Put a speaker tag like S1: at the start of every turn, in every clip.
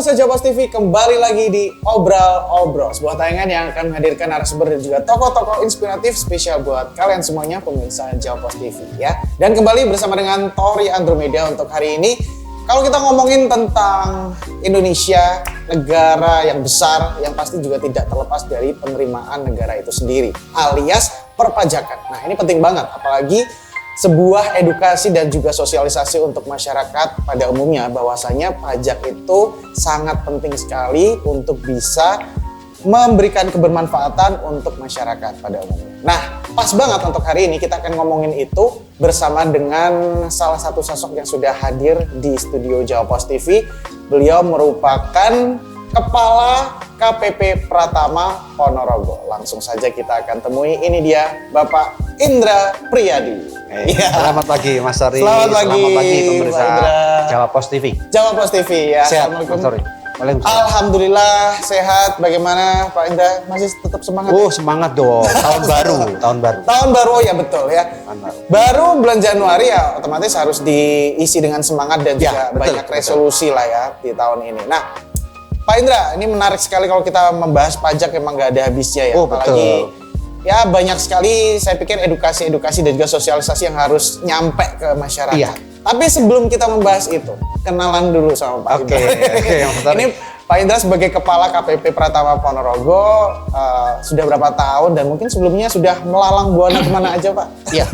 S1: pemirsa Jawa Post TV, kembali lagi di Obrol, sebuah tayangan yang akan menghadirkan narasumber dan juga tokoh-tokoh inspiratif spesial buat kalian semuanya pemirsa Jawa Post TV ya. Dan kembali bersama dengan Tori Andromeda untuk hari ini. Kalau kita ngomongin tentang Indonesia, negara yang besar yang pasti juga tidak terlepas dari penerimaan negara itu sendiri, alias perpajakan. Nah, ini penting banget, apalagi sebuah edukasi dan juga sosialisasi untuk masyarakat pada umumnya bahwasanya pajak itu sangat penting sekali untuk bisa memberikan kebermanfaatan untuk masyarakat pada umumnya. Nah, pas banget untuk hari ini kita akan ngomongin itu bersama dengan salah satu sosok yang sudah hadir di studio Jawa Post TV. Beliau merupakan Kepala KPP Pratama Ponorogo. Langsung saja kita akan temui, ini dia Bapak Indra Priyadi.
S2: Selamat pagi Mas Tori.
S1: Selamat pagi
S2: pemirsa Jawa Post TV.
S1: Jawa Post TV ya.
S2: Sehat Mas Tori.
S1: Alhamdulillah sehat. Bagaimana Pak Indra? Masih tetap semangat?
S2: Semangat dong. Tahun baru.
S1: Tahun baru, oh ya betul ya. Baru bulan Januari ya otomatis harus diisi dengan semangat dan juga banyak resolusi lah ya di tahun ini. Nah, Pak Indra, ini menarik sekali kalau kita membahas pajak, emang gak ada habisnya ya. Apalagi ya banyak sekali saya pikir edukasi dan juga sosialisasi yang harus nyampe ke masyarakat. Iya. Tapi sebelum kita membahas itu, kenalan dulu sama Pak Indra. Ini Pak Indra sebagai Kepala KPP Pratama Ponorogo sudah berapa tahun dan mungkin sebelumnya sudah melalang buana kemana aja Pak?
S2: Iya.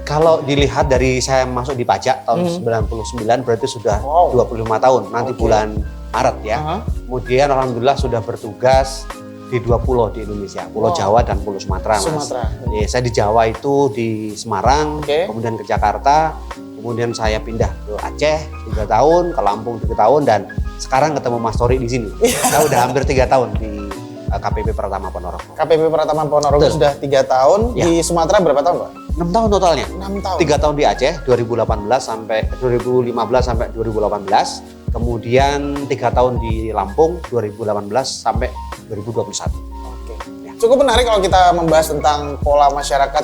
S2: Kalau dilihat dari saya masuk di pajak tahun 99 berarti sudah 25 tahun, nanti bulan Maret ya. Kemudian alhamdulillah sudah bertugas di 2 pulau di Indonesia, Pulau Jawa dan Pulau Sumatera, Mas. Ya, saya di Jawa itu di Semarang, kemudian ke Jakarta, kemudian saya pindah ke Aceh 3 tahun, ke Lampung 3 tahun, dan sekarang ketemu Mas Tori di sini. Saya udah hampir 3 tahun di KPP Pratama Ponorogo.
S1: KPP Pratama Ponorogo sudah 3 tahun, di Sumatera berapa tahun Pak?
S2: 6 tahun totalnya.
S1: 6 tahun.
S2: 3 tahun di Aceh, 2015 sampai 2018, kemudian 3 tahun di Lampung, 2018 sampai 2021.
S1: Oke. Ya. Cukup menarik kalau kita membahas tentang pola masyarakat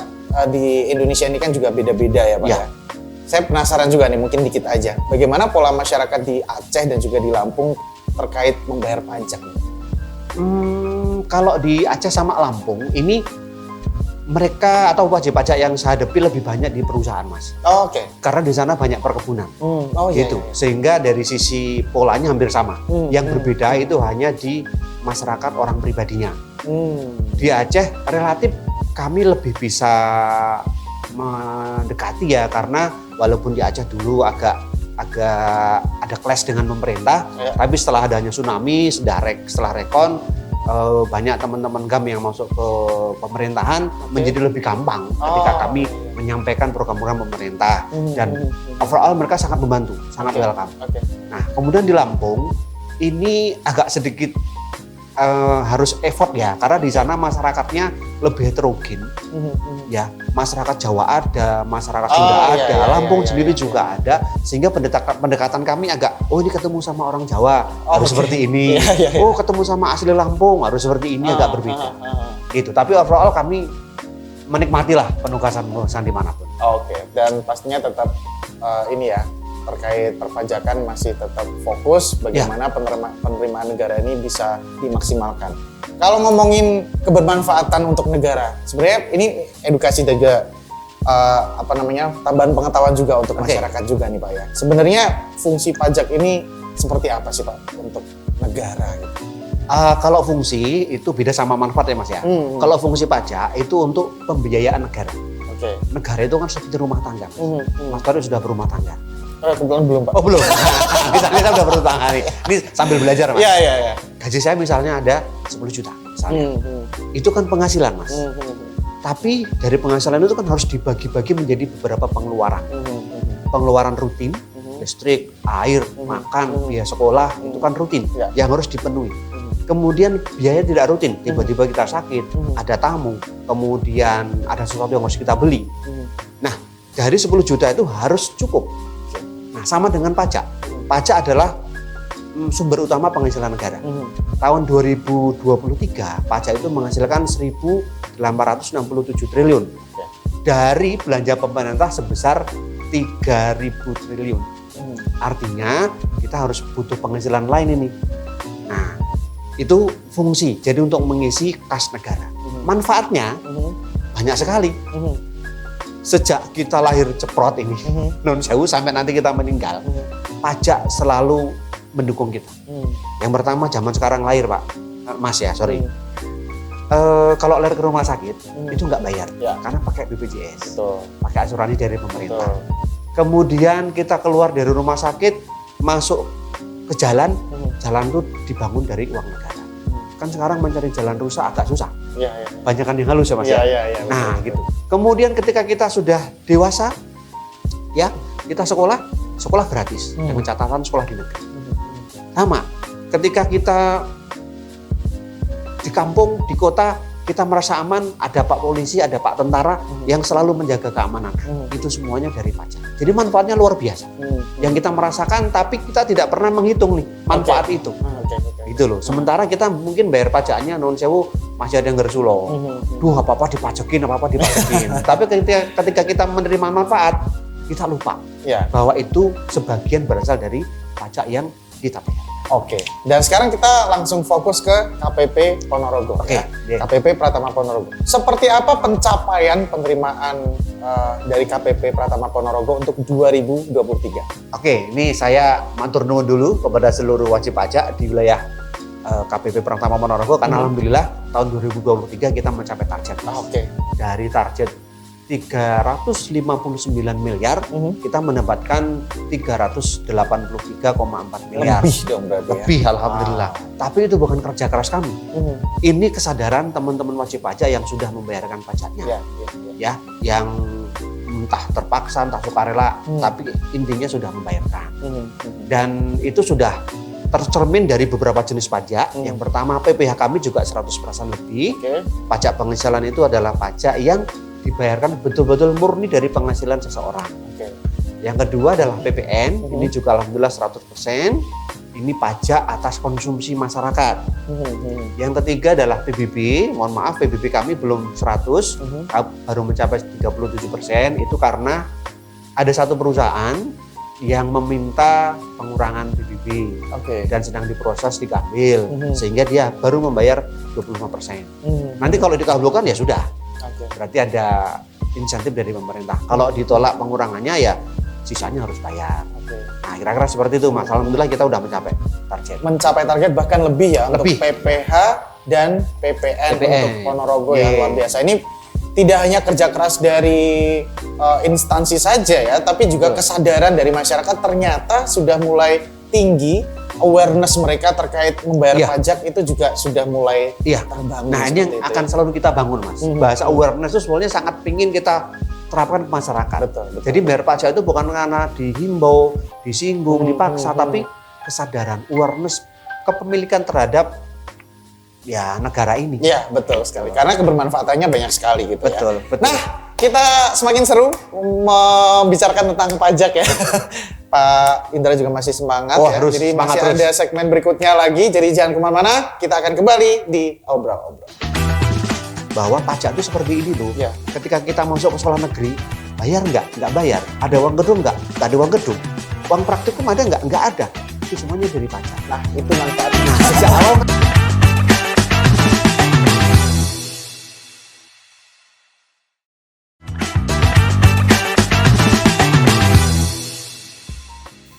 S1: di Indonesia ini kan juga beda-beda ya Pak ya. Saya penasaran juga nih, mungkin dikit aja. Bagaimana pola masyarakat di Aceh dan juga di Lampung terkait membayar pajak?
S2: Kalau di Aceh sama Lampung ini mereka atau wajib pajak yang saya hadapi lebih banyak di perusahaan, Mas.
S1: Oke.
S2: Karena di sana banyak perkebunan. Gitu. Iya. Sehingga dari sisi polanya hampir sama. Yang berbeda itu hanya di masyarakat orang pribadinya. Di Aceh relatif kami lebih bisa mendekati ya, karena walaupun di Aceh dulu agak ada clash dengan pemerintah, tapi setelah adanya tsunami, setelah rekon, banyak teman-teman kami yang masuk ke pemerintahan menjadi lebih gampang ketika kami menyampaikan program-program pemerintah, dan overall mereka sangat membantu, sangat welcome. Nah, kemudian di Lampung ini agak sedikit harus effort ya, karena di sana masyarakatnya lebih heterogen. Ya, masyarakat Jawa ada, masyarakat Sunda ada, Lampung sendiri juga ada, sehingga pendekatan kami agak, ini ketemu sama orang Jawa harus seperti ini, ketemu sama asli Lampung harus seperti ini, agak berbeda. Gitu. Tapi overall kami menikmatilah penugasan dimanapun.
S1: Dan pastinya tetap ini ya, terkait perpajakan masih tetap fokus bagaimana penerimaan negara ini bisa dimaksimalkan. Kalau ngomongin kebermanfaatan untuk negara, sebenarnya ini edukasi dan juga tambahan pengetahuan juga untuk masyarakat juga nih Pak ya. Sebenarnya fungsi pajak ini seperti apa sih Pak untuk negara gitu?
S2: Kalau fungsi itu beda sama manfaat ya Mas ya. Kalau fungsi pajak itu untuk pembiayaan negara. Negara itu kan seperti rumah tangga. Mas Tori sudah berumah tangga.
S1: Kebetulan belum Pak.
S2: Belum. kita udah berumah tangga nih. Ini sambil belajar Mas.
S1: Iya.
S2: Gaji saya misalnya ada 10 juta misalnya. Itu kan penghasilan Mas. Tapi dari penghasilan itu kan harus dibagi-bagi menjadi beberapa pengeluaran. Pengeluaran rutin, listrik, air, makan, biaya sekolah, itu kan rutin yang harus dipenuhi. Kemudian biaya tidak rutin, tiba-tiba kita sakit, ada tamu, kemudian ada sesuatu yang harus kita beli. Nah, dari 10 juta itu harus cukup. Nah, sama dengan pajak. Pajak adalah sumber utama penghasilan negara. Tahun 2023, pajak itu menghasilkan 1.867 triliun. Dari belanja pemerintah sebesar 3.000 triliun. Artinya kita harus butuh penghasilan lain ini. Nah, itu fungsi. Jadi untuk mengisi kas negara. Manfaatnya banyak sekali. Sejak kita lahir ceprot ini, non sewu sampai nanti kita meninggal, pajak selalu mendukung kita. Yang pertama zaman sekarang lahir Pak, Mas ya, sorry. Kalau lahir ke rumah sakit itu nggak bayar, karena pakai BPJS, pakai asuransi dari pemerintah. Kemudian kita keluar dari rumah sakit, masuk ke jalan, jalan itu dibangun dari uang negara. Kan sekarang mencari jalan rusak agak susah. Banyak kan yang halus ya Mas ya. Nah gitu. Kemudian ketika kita sudah dewasa, ya kita sekolah gratis dengan catatan sekolah di negeri. Sama, ketika kita di kampung, di kota, kita merasa aman, ada Pak Polisi, ada Pak Tentara yang selalu menjaga keamanan. Itu semuanya dari pajak. Jadi manfaatnya luar biasa. Yang kita merasakan, tapi kita tidak pernah menghitung nih manfaat itu. Gitu loh. Sementara kita mungkin bayar pajaknya non sewu masih ada yang gersulo. Duh, apa-apa dipajakin. Tapi ketika kita menerima manfaat, kita lupa bahwa itu sebagian berasal dari pajak yang kita bayar.
S1: Oke, dan sekarang kita langsung fokus ke KPP Ponorogo. KPP Pratama Ponorogo. Seperti apa pencapaian penerimaan dari KPP Pratama Ponorogo untuk 2023?
S2: Oke, ini saya matur nuwun dulu kepada seluruh wajib pajak di wilayah KPP Pratama Ponorogo karena alhamdulillah tahun 2023 kita mencapai target. Dari target 359 miliar, kita mendapatkan 383,4 miliar.
S1: Lebih dong berarti.
S2: Lebih, alhamdulillah. Tapi itu bukan kerja keras kami. Ini kesadaran teman-teman wajib pajak yang sudah membayarkan pajaknya. Ya, yang entah terpaksa, entah sukarela, tapi intinya sudah membayarkan. Dan itu sudah tercermin dari beberapa jenis pajak. Yang pertama, PPh kami juga 100% lebih. Pajak penghasilan itu adalah pajak yang dibayarkan betul-betul murni dari penghasilan seseorang. Yang kedua adalah PPN, ini juga alhamdulillah 100%. Ini pajak atas konsumsi masyarakat. Yang ketiga adalah PBB, mohon maaf PBB kami belum 100, baru mencapai 37%. Itu karena ada satu perusahaan yang meminta pengurangan PBB dan sedang diproses dikabul, sehingga dia baru membayar 25%. Nanti kalau dikabulkan ya sudah. Berarti ada insentif dari pemerintah. Kalau ditolak pengurangannya ya sisanya harus bayar. Nah kira-kira seperti itu Mas. Alhamdulillah kita udah mencapai target. Mencapai target bahkan lebih ya untuk PPh dan PPN untuk Ponorogo yang luar biasa. Ini tidak hanya kerja keras dari instansi saja ya, tapi juga kesadaran dari masyarakat ternyata sudah mulai tinggi. Awareness mereka terkait membayar pajak itu juga sudah mulai terbangun. Nah ini yang akan selalu kita bangun Mas. Bahasa awareness itu sebenarnya sangat pingin kita terapkan ke masyarakat. Jadi bayar pajak itu bukan karena dihimbau, disinggung, dipaksa, tapi kesadaran, awareness, kepemilikan terhadap negara ini. Iya betul sekali. Karena kebermanfaatannya banyak sekali gitu ya. Betul. Nah kita semakin seru membicarakan tentang pajak ya. Pak Indra juga masih semangat ya. Jadi masih terus. Ada segmen berikutnya lagi. Jadi jangan kemana-mana. Kita akan kembali di Obrol-Obrol. Bahwa pajak itu seperti ini loh. Ketika kita masuk ke sekolah negeri, bayar nggak? Nggak bayar. Ada uang gedung nggak? Nggak ada uang gedung. Uang praktikum ada nggak? Nggak ada. Itu semuanya dari pajak. Nah itu manfaatnya. Sejak awal.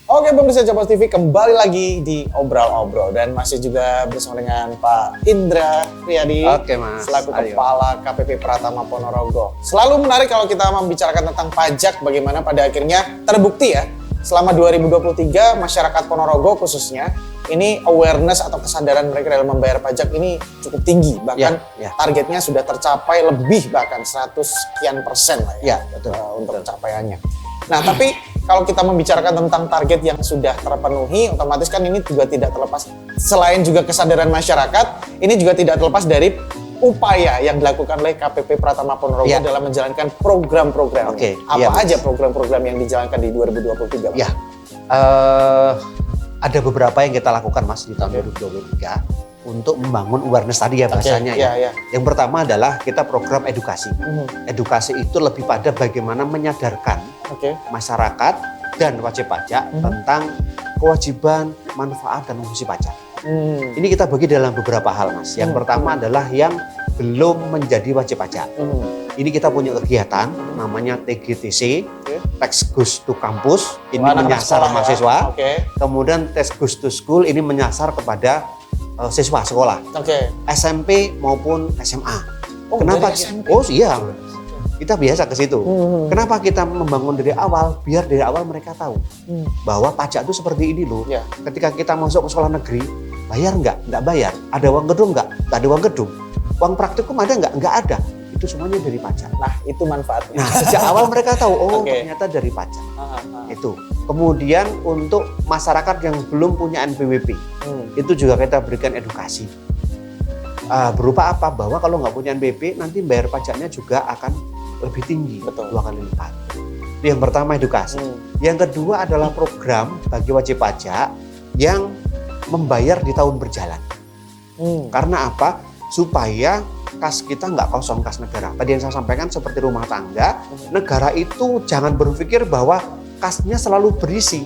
S2: Oke pemirsa Jawa TV, kembali lagi di Obrol-Obrol dan masih juga bersama dengan Pak Indra Riyadi selaku Kepala KPP Pratama Ponorogo. Selalu menarik kalau kita membicarakan tentang pajak, bagaimana pada akhirnya terbukti ya selama 2023 masyarakat Ponorogo khususnya ini awareness atau kesadaran mereka dalam membayar pajak ini cukup tinggi, bahkan targetnya sudah tercapai lebih bahkan 100 sekian persen lah ya, untuk pencapaiannya. Nah tapi kalau kita membicarakan tentang target yang sudah terpenuhi, otomatis kan ini juga tidak terlepas, selain juga kesadaran masyarakat, ini juga tidak terlepas dari upaya yang dilakukan oleh KPP Pratama Ponorogo dalam menjalankan program-program. Apa aja program-program yang dijalankan di 2023? Ada beberapa yang kita lakukan Mas di tahun 2023 untuk membangun awareness tadi ya bahasanya Yang pertama adalah kita program edukasi. Edukasi itu lebih pada bagaimana menyadarkan masyarakat dan wajib pajak tentang kewajiban, manfaat dan fungsi pajak. Ini kita bagi dalam beberapa hal, Mas. Yang pertama adalah yang belum menjadi wajib pajak. Ini kita punya kegiatan namanya TGTC, Tax Goes to Campus. Ini menyasar mahasiswa. Kemudian Tax Goes to School ini menyasar kepada siswa sekolah. SMP maupun SMA. Kenapa? Oh iya. Kita biasa ke situ. Kenapa kita membangun dari awal? Biar dari awal mereka tahu bahwa pajak itu seperti ini loh. Ketika kita masuk ke sekolah negeri, bayar nggak? Nggak bayar. Ada uang gedung nggak? Nggak ada uang gedung. Uang praktikum ada nggak? Nggak ada. Itu semuanya dari pajak.
S1: Nah, itu manfaatnya.
S2: Nah, sejak awal mereka tahu, oh ternyata dari pajak. Itu. Kemudian untuk masyarakat yang belum punya NPWP, itu juga kita berikan edukasi. Berupa apa? Bahwa kalau nggak punya NPWP, nanti bayar pajaknya juga akan lebih tinggi, 2 kali lipat. Itu yang pertama, edukasi. Yang kedua adalah program bagi wajib pajak yang membayar di tahun berjalan. Karena apa? Supaya kas kita nggak kosong, kas negara. Tadi yang saya sampaikan seperti rumah tangga, negara itu jangan berpikir bahwa kasnya selalu berisi.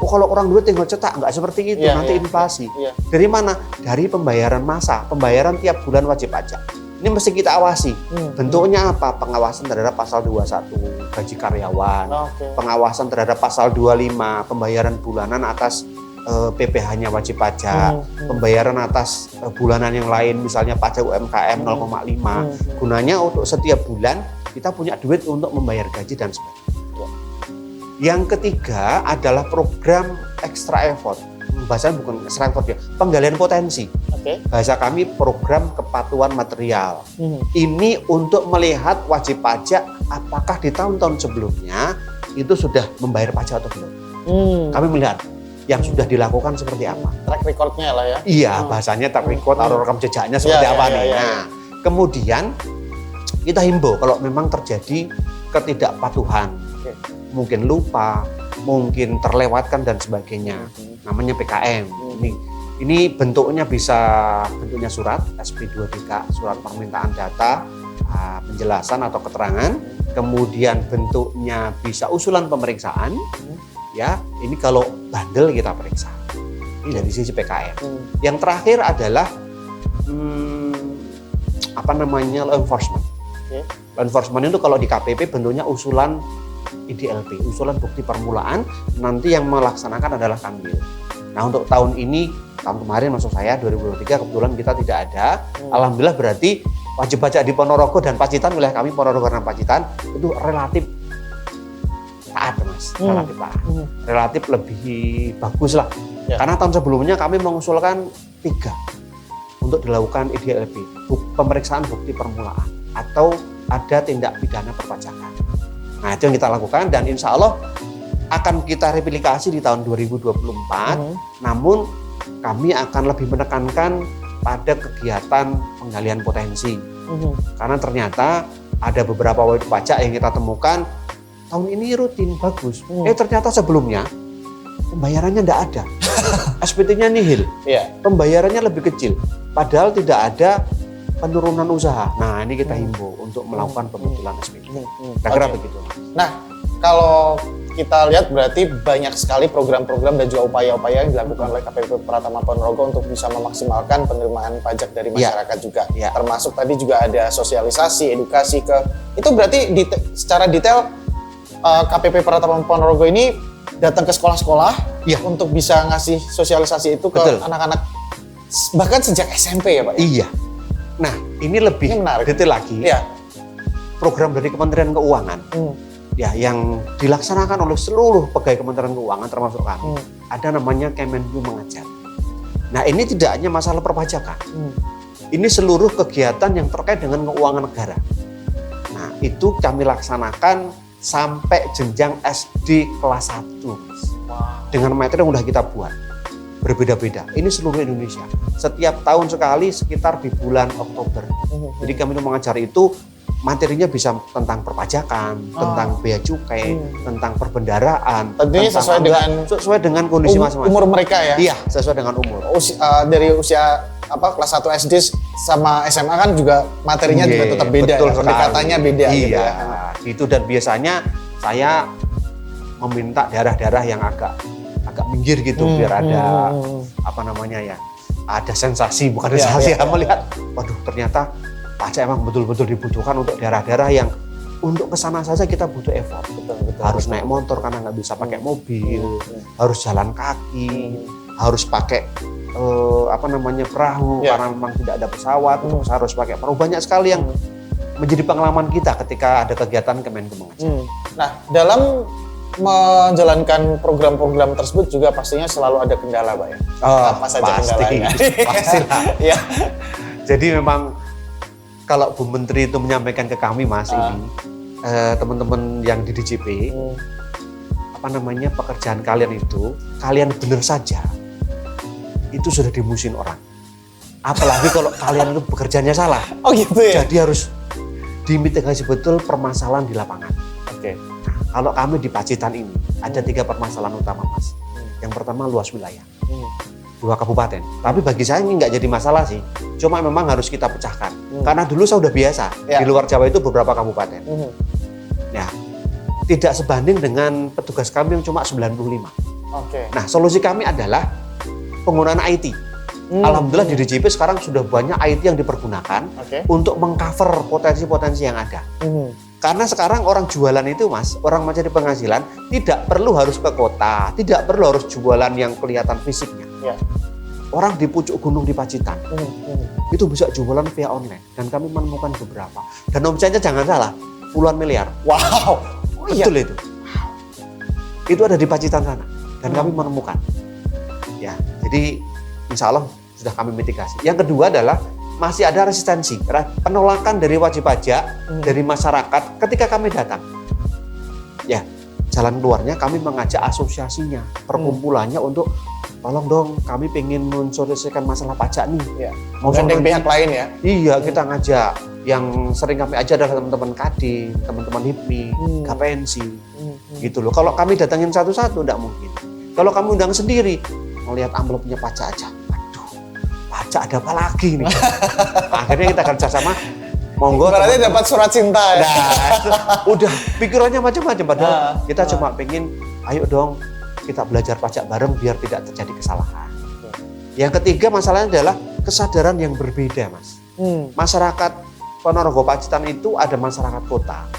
S2: Oh, kalau orang duit tinggal cetak, nggak seperti itu, nanti inflasi. Dari mana? Dari pembayaran massa, pembayaran tiap bulan wajib pajak. Ini mesti kita awasi. Bentuknya apa? Pengawasan terhadap pasal 21, gaji karyawan. Pengawasan terhadap pasal 25, pembayaran bulanan atas PPh-nya wajib pajak. Pembayaran atas bulanan yang lain, misalnya pajak UMKM 0,5. Gunanya untuk setiap bulan kita punya duit untuk membayar gaji dan sebagainya. Yang ketiga adalah program extra effort. Bahasanya bukan extra effort ya, penggalian potensi. Bahasa kami program kepatuhan material. Ini untuk melihat wajib pajak apakah di tahun-tahun sebelumnya itu sudah membayar pajak atau belum. Kami melihat yang sudah dilakukan seperti apa.
S1: Track record-nya lah ya.
S2: Iya, bahasanya track record atau rekam jejaknya seperti apa nih. Nah, kemudian kita himbau kalau memang terjadi ketidakpatuhan, mungkin lupa, mungkin terlewatkan dan sebagainya. Namanya PKM. Ini bentuknya bisa bentuknya surat SP2DK, surat permintaan data, penjelasan atau keterangan. Kemudian bentuknya bisa usulan pemeriksaan. Ya, ini kalau bandel kita periksa. Ini dari sisi PKM. Yang terakhir adalah law enforcement. Law enforcement itu kalau di KPP bentuknya usulan IDLP, usulan bukti permulaan. Nanti yang melaksanakan adalah Kanwil. Nah, untuk tahun ini, tahun kemarin maksud saya 2023 kebetulan kita tidak ada. Alhamdulillah, berarti wajib pajak di Ponorogo dan Pacitan, wilayah kami Ponorogo dan Pacitan itu relatif taat, Mas. Relatif taat. Relatif lebih bagus lah. Karena tahun sebelumnya kami mengusulkan 3 untuk dilakukan IDLP, pemeriksaan bukti permulaan atau ada tindak pidana perpajakan. Nah, itu yang kita lakukan dan insya Allah akan kita replikasi di tahun 2024. Namun kami akan lebih menekankan pada kegiatan penggalian potensi. Karena ternyata ada beberapa wajib pajak yang kita temukan tahun ini rutin bagus. Ternyata sebelumnya pembayarannya tidak ada. SPT-nya nihil. Pembayarannya lebih kecil. Padahal tidak ada penurunan usaha. Nah, ini kita himbau untuk melakukan pembetulan SPT. Kira-kira begitu.
S1: Nah, kalau kita lihat berarti banyak sekali program-program dan juga upaya-upaya yang dilakukan oleh KPP Pratama Ponorogo untuk bisa memaksimalkan penerimaan pajak dari masyarakat juga. Termasuk tadi juga ada sosialisasi, edukasi ke itu berarti secara detail KPP Pratama Ponorogo ini datang ke sekolah-sekolah untuk bisa ngasih sosialisasi itu ke anak-anak bahkan sejak SMP ya, Pak?
S2: Iya. Nah, ini lebih detail lagi. Program dari Kementerian Keuangan. Yang dilaksanakan oleh seluruh pegawai Kementerian Keuangan termasuk kami. Ada namanya Kemenku Mengajar. Nah, ini tidak hanya masalah perpajakan. Ini seluruh kegiatan yang terkait dengan keuangan negara. Nah, itu kami laksanakan sampai jenjang SD kelas 1. Dengan materi yang sudah kita buat. Berbeda-beda. Ini seluruh Indonesia. Setiap tahun sekali sekitar di bulan Oktober. Jadi Kemenku Mengajar itu materinya bisa tentang perpajakan, tentang bea cukai, tentang perbendaraan.
S1: Tentunya
S2: sesuai dengan kondisi masing-masing.
S1: Umur mereka ya?
S2: Iya, sesuai dengan umur.
S1: Dari usia kelas 1 SD sama SMA kan juga materinya juga tetap beda. Pendekatannya beda.
S2: Iya, gitu. Dan biasanya saya meminta daerah-daerah yang agak minggir gitu biar ada ada sensasi, bukan sensasi melihat, waduh ternyata pajak emang betul-betul dibutuhkan untuk daerah-daerah yang untuk kesana saja kita butuh effort. Harus naik motor karena nggak bisa pakai mobil, harus jalan kaki, harus pakai perahu karena memang tidak ada pesawat, harus pakai perahu. Banyak sekali yang menjadi pengalaman kita ketika ada kegiatan Kemenku mengajak.
S1: Nah, dalam menjalankan program-program tersebut juga pastinya selalu ada kendala, Pak ya. Apa saja kendalanya?
S2: Pastilah.
S1: Ya.
S2: Jadi memang kalau Bu Menteri itu menyampaikan ke kami, Mas, ini teman-teman yang di DJP, pekerjaan kalian itu, kalian benar saja, itu sudah dimusuhin orang. Apalagi kalau kalian itu bekerjanya salah.
S1: Oh gitu ya?
S2: Jadi harus dimitigasi betul permasalahan di lapangan.
S1: Oke.
S2: Nah, kalau kami di Pacitan ini, ada 3 permasalahan utama, Mas. Yang pertama luas wilayah. 2 kabupaten. Tapi bagi saya ini nggak jadi masalah sih. Cuma memang harus kita pecahkan. Karena dulu saya udah biasa. Di luar Jawa itu beberapa kabupaten. Ya, tidak sebanding dengan petugas kami yang cuma 95. Nah, solusi kami adalah penggunaan IT. Alhamdulillah di DJP sekarang sudah banyak IT yang dipergunakan untuk mengcover potensi-potensi yang ada. Karena sekarang orang jualan itu, Mas, orang mencari penghasilan tidak perlu harus ke kota, tidak perlu harus jualan yang kelihatan fisiknya. Orang di pucuk gunung di Pacitan itu bisa jualan via online, dan kami menemukan beberapa. Dan omsetnya jangan salah, puluhan miliar.
S1: Wow,
S2: betul itu. Itu ada di Pacitan sana, dan kami menemukan. Ya, jadi insya Allah sudah kami mitigasi. Yang kedua adalah masih ada resistensi, penolakan dari wajib pajak dari masyarakat ketika kami datang. Ya, jalan keluarnya kami mengajak asosiasinya, perkumpulannya untuk tolong dong, kami pengen mensolusikan masalah pajak nih.
S1: Mau gandeng pihak lain ya?
S2: Iya, kita ngajak. Yang sering kami ajak adalah teman-teman Kadin, teman-teman HIPMI, KPNSI, gitu loh. Kalau kami datangin satu-satu, enggak mungkin. Kalau kami undang sendiri, melihat amplopnya pajak aja. Pajak ada apa lagi nih? Akhirnya kita kerjasama, monggo.
S1: Berarti dapat surat cinta ya?
S2: Nah, udah pikirannya macam-macam. Padahal kita cuma pengen, ayo dong kita belajar pajak bareng biar tidak terjadi kesalahan. Yang ketiga masalahnya adalah kesadaran yang berbeda, Mas. Masyarakat Ponorogo Pacitan itu ada masyarakat kota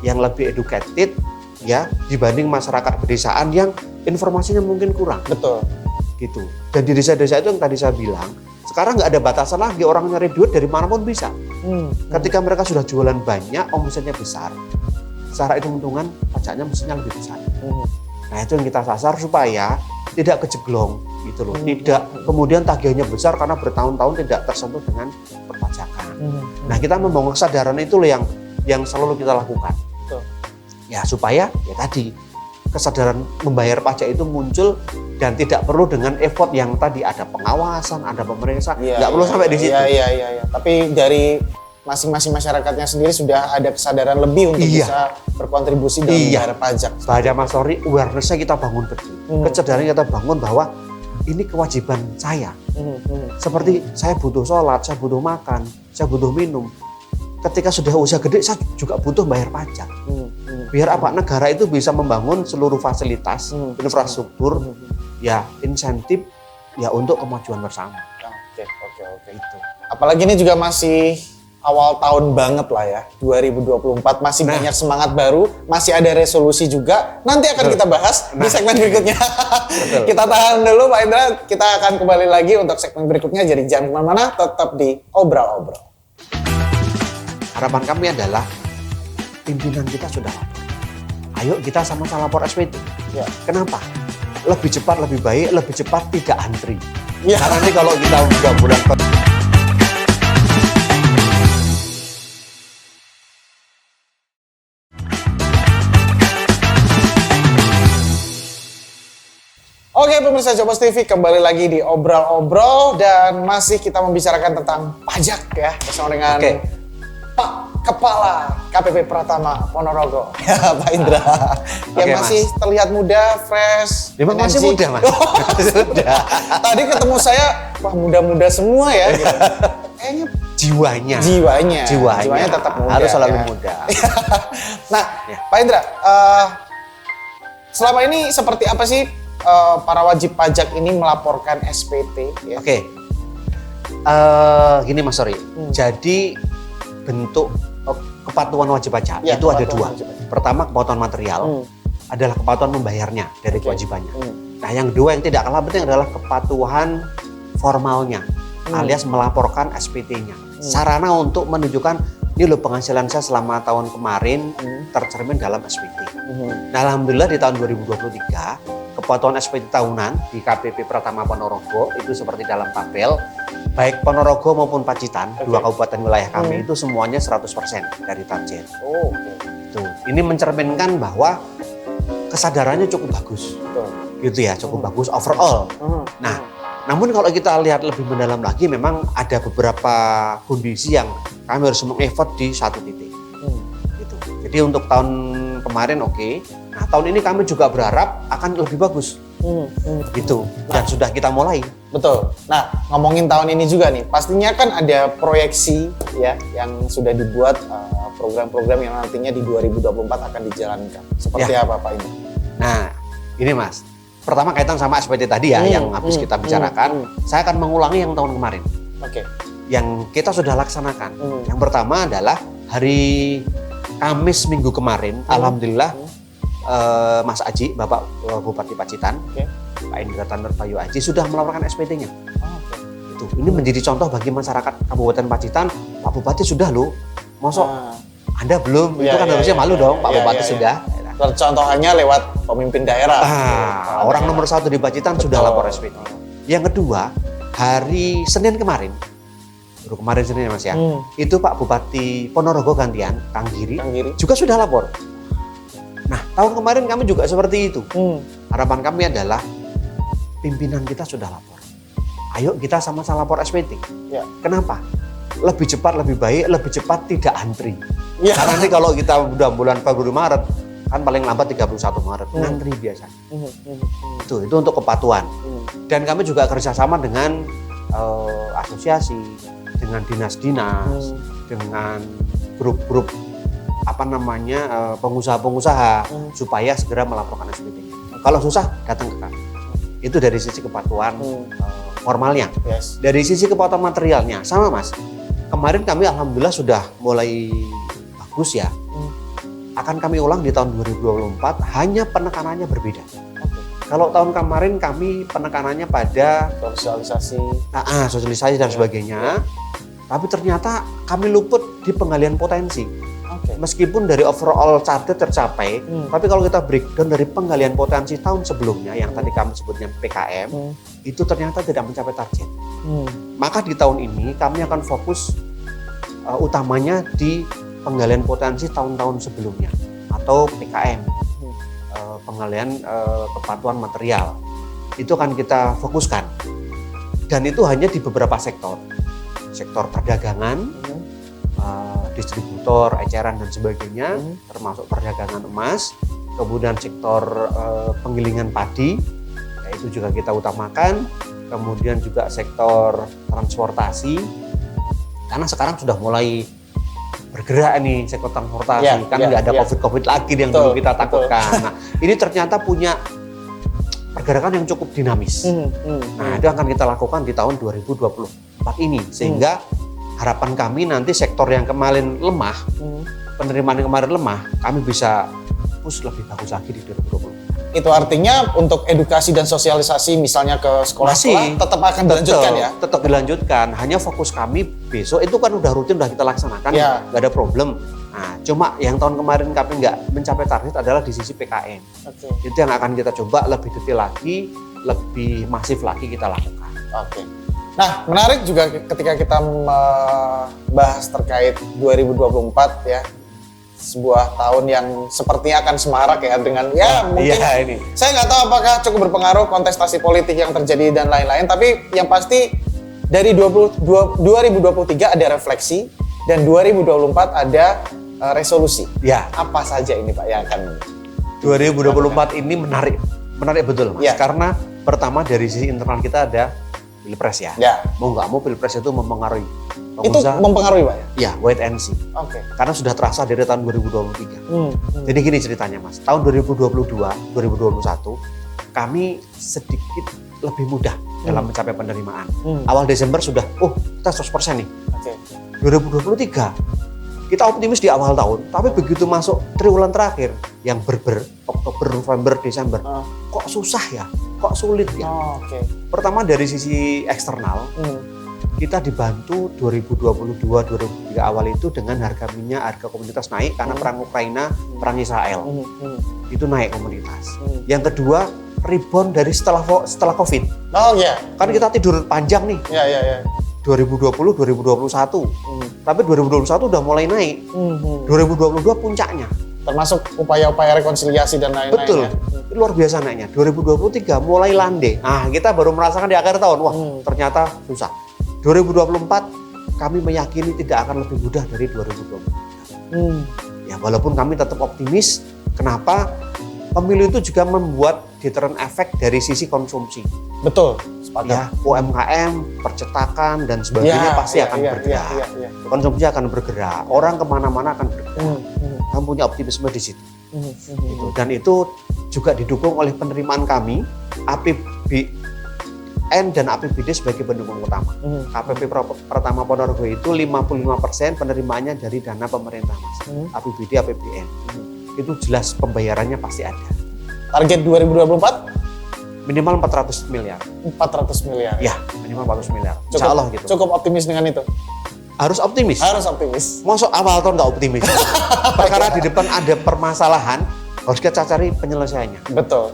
S2: yang lebih educated ya dibanding masyarakat pedesaan yang informasinya mungkin kurang.
S1: Betul.
S2: Gitu. Dan di desa-desa itu yang tadi saya bilang, sekarang nggak ada batasan lagi, orang nyari duit dari manapun bisa. Ketika mereka sudah jualan banyak, omsetnya besar, secara hitung-hitungan pajaknya mestinya lebih besar. Nah, itu yang kita sasar supaya tidak kejeglong gitu loh. Tidak kemudian tagihannya besar karena bertahun-tahun tidak tersentuh dengan perpajakan. Nah, kita membangun kesadaran itu loh yang selalu kita lakukan. Ya, supaya ya tadi kesadaran membayar pajak itu muncul dan tidak perlu dengan effort yang tadi ada pengawasan, ada pemeriksaan, nggak perlu sampai di situ.
S1: Iya. Tapi dari masing-masing masyarakatnya sendiri sudah ada kesadaran lebih untuk bisa berkontribusi dalam membayar pajak.
S2: Bahaya Mas Tori, awareness-nya kita bangun betul. Kesadaran kita bangun bahwa ini kewajiban saya. Seperti saya butuh sholat, saya butuh makan, saya butuh minum. Ketika sudah usia gede, saya juga butuh bayar pajak. Biar apa? Negara itu bisa membangun seluruh fasilitas, infrastruktur, ya insentif, ya untuk kemajuan bersama.
S1: Oke. Itu. Apalagi ini juga masih awal tahun banget lah ya, 2024 masih banyak semangat baru, masih ada resolusi juga. Nanti akan kita bahas di segmen berikutnya. Kita tahan dulu Pak Indra, kita akan kembali lagi untuk segmen berikutnya. Jadi jangan kemana-mana, tetap di Obrol-Obrol.
S2: Harapan kami adalah pimpinan kita sudah lapor. Ayo kita sama-sama lapor SPT. Kenapa? Lebih cepat, lebih baik, lebih cepat tidak antri. Karena nanti kalau kita udah bulan
S1: Oke pemirsa Jopos TV, kembali lagi di Obrol-Obrol dan masih kita membicarakan tentang pajak ya bersama dengan Pak Kepala KPP Pratama Ponorogo, ya Pak Indra, yang masih terlihat muda, fresh,
S2: memang masih muda Mas.
S1: Sudah. Tadi ketemu saya, wah muda-muda semua ya. Gitu. Kayaknya jiwanya tetap muda.
S2: Harus selalu muda.
S1: Nah, Pak Indra, selama ini seperti apa sih para wajib pajak ini melaporkan SPT? Ya?
S2: Gini Mas Sorry, jadi bentuk kepatuhan wajib pajak
S1: Ya,
S2: itu ada dua.
S1: wajib pajak.
S2: Pertama kepatuhan material adalah kepatuhan membayarnya dari kewajibannya. Nah yang kedua yang tidak kalah penting adalah kepatuhan formalnya alias melaporkan SPT-nya. Sarana untuk menunjukkan ini loh penghasilan saya selama tahun kemarin tercermin dalam SPT. Nah alhamdulillah di tahun 2023 kepatuhan SPT tahunan di KPP Pratama Ponorogo itu seperti dalam tabel, baik Ponorogo maupun Pacitan, dua kabupaten wilayah kami itu semuanya 100% dari target.
S1: Oh, oke.
S2: Itu. Ini mencerminkan bahwa kesadarannya cukup bagus.
S1: Betul.
S2: Gitu ya, cukup bagus overall. Nah, namun kalau kita lihat lebih mendalam lagi memang ada beberapa kondisi yang kami harus meng-effort di satu titik. Gitu. Jadi untuk tahun kemarin oke. Nah, tahun ini kami juga berharap akan lebih bagus. Gitu. Dan sudah kita mulai.
S1: Betul. Nah, ngomongin tahun ini juga nih, pastinya kan ada proyeksi ya yang sudah dibuat program-program yang nantinya di 2024 akan dijalankan. Seperti apa Pak ini?
S2: Nah, ini Mas. Pertama kaitan sama SPT tadi ya yang habis kita bicarakan. Saya akan mengulangi yang tahun kemarin.
S1: Oke.
S2: Yang kita sudah laksanakan. Yang pertama adalah hari Kamis minggu kemarin, alhamdulillah Mas Aji, Bapak Bupati Pacitan, Pak Indra Tanur Bayu Aji sudah melaporkan SPT-nya. Itu. Ini menjadi contoh bagi masyarakat Kabupaten Pacitan. Pak Bupati sudah loh, mosok Anda belum? Itu kan harusnya malu dong, Pak Bupati sudah.
S1: Contohannya lewat pemimpin daerah.
S2: Orang nomor 1 di Pacitan sudah lapor SPT. Yang kedua, hari Senin kemarin, baru kemarin Senin ya Mas ya, itu Pak Bupati Ponorogo gantian, Kang Giri, juga sudah lapor. Nah, tahun kemarin kami juga seperti itu. Harapan kami adalah pimpinan kita sudah lapor. Ayo kita sama-sama lapor SPT.
S1: Ya.
S2: Kenapa? Lebih cepat, lebih baik, lebih cepat tidak antri.
S1: Ya.
S2: Karena nanti kalau kita udah bulan Februari Maret, kan paling lambat 31 Maret, ngantri biasanya. Itu untuk kepatuhan. Dan kami juga kerjasama dengan asosiasi, dengan dinas-dinas, dengan grup-grup pengusaha-pengusaha supaya segera melaporkan SPT-nya. Kalau susah datang ke kami. Itu dari sisi kepatuhan formalnya.
S1: Yes.
S2: Dari sisi kepatuhan materialnya sama Mas. Kemarin kami alhamdulillah sudah mulai bagus ya. Akan kami ulang di tahun 2024, hanya penekanannya berbeda. Kalau tahun kemarin kami penekanannya pada
S1: sosialisasi,
S2: sosialisasi dan sebagainya. Tapi ternyata kami luput di penggalian potensi. Meskipun dari overall target tercapai, tapi kalau kita breakdown dari penggalian potensi tahun sebelumnya yang tadi kami sebutnya PKM, itu ternyata tidak mencapai target. Maka di tahun ini kami akan fokus utamanya di penggalian potensi tahun-tahun sebelumnya atau PKM, penggalian kepatuhan material. Itu akan kita fokuskan. Dan itu hanya di beberapa sektor. Sektor perdagangan, distributor, eceran dan sebagainya, termasuk perdagangan emas, kemudian sektor penggilingan padi, itu juga kita utamakan, kemudian juga sektor transportasi, karena sekarang sudah mulai bergerak nih sektor transportasi, nggak ada COVID lagi yang dulu kita takutkan. Nah, ini ternyata punya pergerakan yang cukup dinamis. Nah, itu akan kita lakukan di tahun 2024 ini, sehingga harapan kami nanti sektor yang kemarin lemah, penerimaan yang kemarin lemah, kami bisa push lebih bagus lagi di 2020.
S1: Itu artinya untuk edukasi dan sosialisasi misalnya ke sekolah-sekolah tetap akan dilanjutkan ya?
S2: Tetap dilanjutkan, hanya fokus kami besok itu kan udah rutin, udah kita laksanakan, nggak ada problem. Nah, cuma yang tahun kemarin kami nggak mencapai target adalah di sisi PKM. Itu yang akan kita coba lebih detail lagi, lebih masif lagi kita lakukan.
S1: Nah, menarik juga ketika kita membahas terkait 2024 ya, sebuah tahun yang sepertinya akan semarak ya dengan mungkin
S2: ini.
S1: Saya nggak tahu apakah cukup berpengaruh kontestasi politik yang terjadi dan lain-lain, tapi yang pasti dari 2023 ada refleksi dan 2024 ada resolusi.
S2: Ya.
S1: Apa saja ini Pak yang akan
S2: 2024 ini menarik betul Mas. Karena pertama dari sisi internal kita ada Pilpres ya. Mau nggak mau Pilpres itu mempengaruhi pengusaha.
S1: Itu mempengaruhi Pak ya?
S2: Ya, wait and see. Karena sudah terasa dari tahun 2023. Jadi gini ceritanya Mas, tahun 2022, 2021 kami sedikit lebih mudah dalam mencapai penerimaan. Awal Desember sudah, kita 100% nih.
S1: Oke.
S2: 2023 kita optimis di awal tahun, tapi begitu masuk triwulan terakhir yang Oktober, November, Desember, kok susah ya, kok sulit ya.
S1: Oke.
S2: Pertama dari sisi eksternal, kita dibantu 2022-2023 awal itu dengan harga minyak, harga komoditas naik karena perang Ukraina, perang Israel. Itu naik komoditas. Yang kedua, rebound dari setelah COVID.
S1: Oh iya.
S2: Kan kita tidur panjang nih.
S1: Iya.
S2: 2020, 2021. Tapi 2021 udah mulai naik. 2022 puncaknya.
S1: Termasuk upaya-upaya rekonsiliasi dan lain-lain.
S2: Betul.
S1: Ya.
S2: Luar biasa naiknya. 2023 mulai landai. Nah, kita baru merasakan di akhir tahun. Wah, ternyata susah. 2024 kami meyakini tidak akan lebih mudah dari 2023. Ya, walaupun kami tetap optimis. Kenapa? Pemilu itu juga membuat deterrent effect dari sisi konsumsi.
S1: Betul. Sepakat.
S2: Ya, UMKM, percetakan dan sebagainya pasti akan bergerak. Konsumsi akan bergerak. Orang kemana-mana akan bergerak. Kami punya optimisme di situ. Gitu. Dan itu juga didukung oleh penerimaan kami, APBN dan APBD sebagai pendukung utama. KPP Pertama Ponorogo itu 55% penerimaannya dari dana pemerintah, Mas. APBD, APBN. Itu jelas pembayarannya pasti ada.
S1: Target 2024?
S2: Minimal 400 miliar.
S1: 400 miliar.
S2: Ya, minimal 400 miliar. Insya Allah gitu.
S1: Cukup optimis dengan itu?
S2: Harus optimis.
S1: Harus optimis.
S2: Masuk awal tahun nggak optimis. Perkara di depan ada permasalahan, harus kita cari penyelesaiannya.
S1: Betul.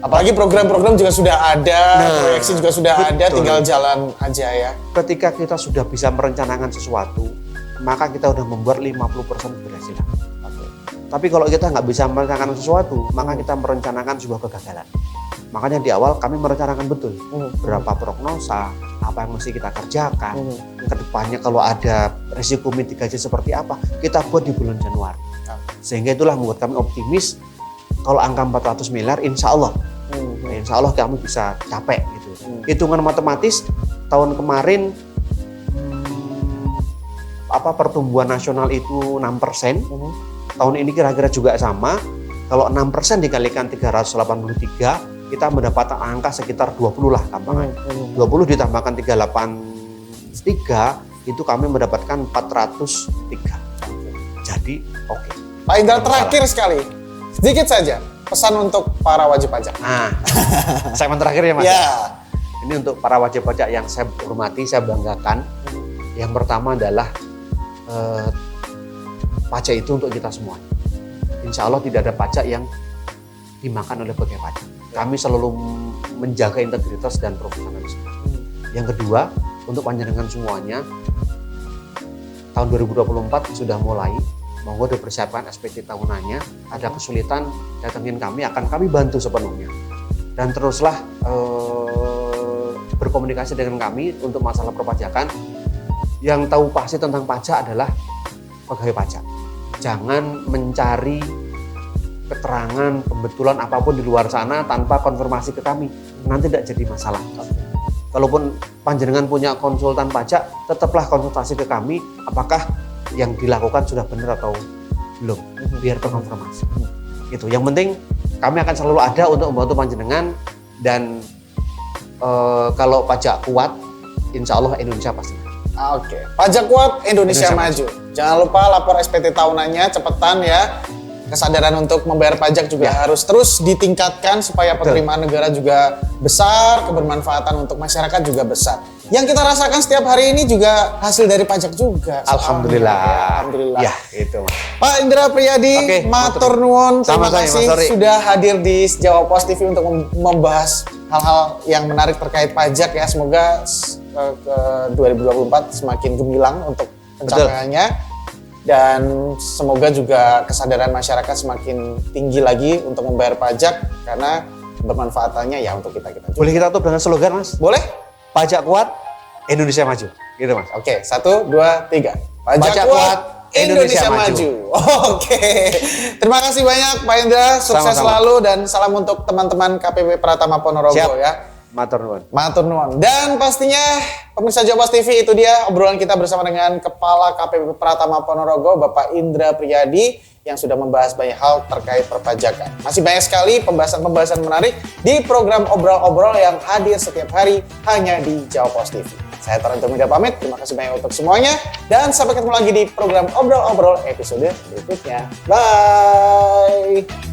S1: Apalagi program-program juga sudah ada, proyeksi juga sudah ada, tinggal jalan aja ya.
S2: Ketika kita sudah bisa merencanakan sesuatu, maka kita udah membuat 50% keberhasilan. Tapi kalau kita nggak bisa merencanakan sesuatu, maka kita merencanakan sebuah kegagalan. Makanya di awal kami merencanakan betul berapa prognosa, apa yang mesti kita kerjakan, kedepannya kalau ada risiko mitigasi seperti apa, kita buat di bulan Januari. Sehingga itulah membuat kami optimis kalau angka 400 miliar insya Allah kami bisa capai gitu. Hitungan matematis tahun kemarin pertumbuhan nasional itu 6%, tahun ini kira-kira juga sama. Kalau 6% dikalikan 383, kita mendapatkan angka sekitar 20 lah gampangnya. 20 ditambahkan 383, itu kami mendapatkan 403. Jadi oke.
S1: Pak Indra, terakhir sekali, sedikit saja pesan untuk para wajib pajak.
S2: Segmen terakhir ya Mas.
S1: Ya.
S2: Ini untuk para wajib pajak yang saya hormati, saya banggakan. Yang pertama adalah pajak itu untuk kita semua. Insya Allah tidak ada pajak yang dimakan oleh pegawai pajak. Kami selalu menjaga integritas dan profesionalisme. Yang kedua, untuk panjenengan semuanya, tahun 2024 sudah mulai, monggo dipersiapkan SPT tahunannya, ada kesulitan, datangin kami, akan kami bantu sepenuhnya. Dan teruslah berkomunikasi dengan kami untuk masalah perpajakan. Yang tahu pasti tentang pajak adalah pegawai pajak. Jangan mencari keterangan, pembetulan apapun di luar sana tanpa konfirmasi ke kami. Nanti tidak jadi masalah. Kalaupun panjenengan punya konsultan pajak, tetaplah konsultasi ke kami apakah yang dilakukan sudah benar atau belum, biar terkonfirmasi. Itu. Yang penting kami akan selalu ada untuk membantu panjenengan, dan kalau pajak kuat, insya Allah Indonesia pasti.
S1: Oke, pajak kuat, Indonesia maju. Jangan lupa lapor SPT tahunannya cepetan ya. Kesadaran untuk membayar pajak juga harus terus ditingkatkan supaya penerimaan negara juga besar, kebermanfaatan untuk masyarakat juga besar. Yang kita rasakan setiap hari ini juga hasil dari pajak juga.
S2: Alhamdulillah.
S1: Alhamdulillah.
S2: Ya, itu.
S1: Pak Indra Priyadi, matur nuwun, terima kasih sudah hadir di Jawa Pos TV untuk membahas hal-hal yang menarik terkait pajak ya. Semoga ke 2024 semakin gemilang untuk pencapaiannya. Dan semoga juga kesadaran masyarakat semakin tinggi lagi untuk membayar pajak, karena bermanfaatannya ya untuk kita-kita juga.
S2: Boleh kita tutup dengan slogan, Mas?
S1: Boleh?
S2: Pajak kuat, Indonesia maju. Gitu, Mas.
S1: Oke, 1, 2, 3. Pajak kuat, Indonesia maju. Oke. Terima kasih banyak Pak Indra, sukses
S2: Sama-sama.
S1: selalu dan salam untuk teman-teman KPP Pratama Ponorogo. Siap. Ya.
S2: Matur nuwun.
S1: Matur nuwun. Dan pastinya pemirsa Jawa Pos TV, itu dia obrolan kita bersama dengan Kepala KPP Pratama Ponorogo, Bapak Indra Priyadi, yang sudah membahas banyak hal terkait perpajakan. Masih banyak sekali pembahasan-pembahasan menarik di program obrol-obrol yang hadir setiap hari hanya di Jawa Pos TV. Saya Taranto Mida pamit, terima kasih banyak untuk semuanya, dan sampai ketemu lagi di program obrol-obrol episode berikutnya. Bye!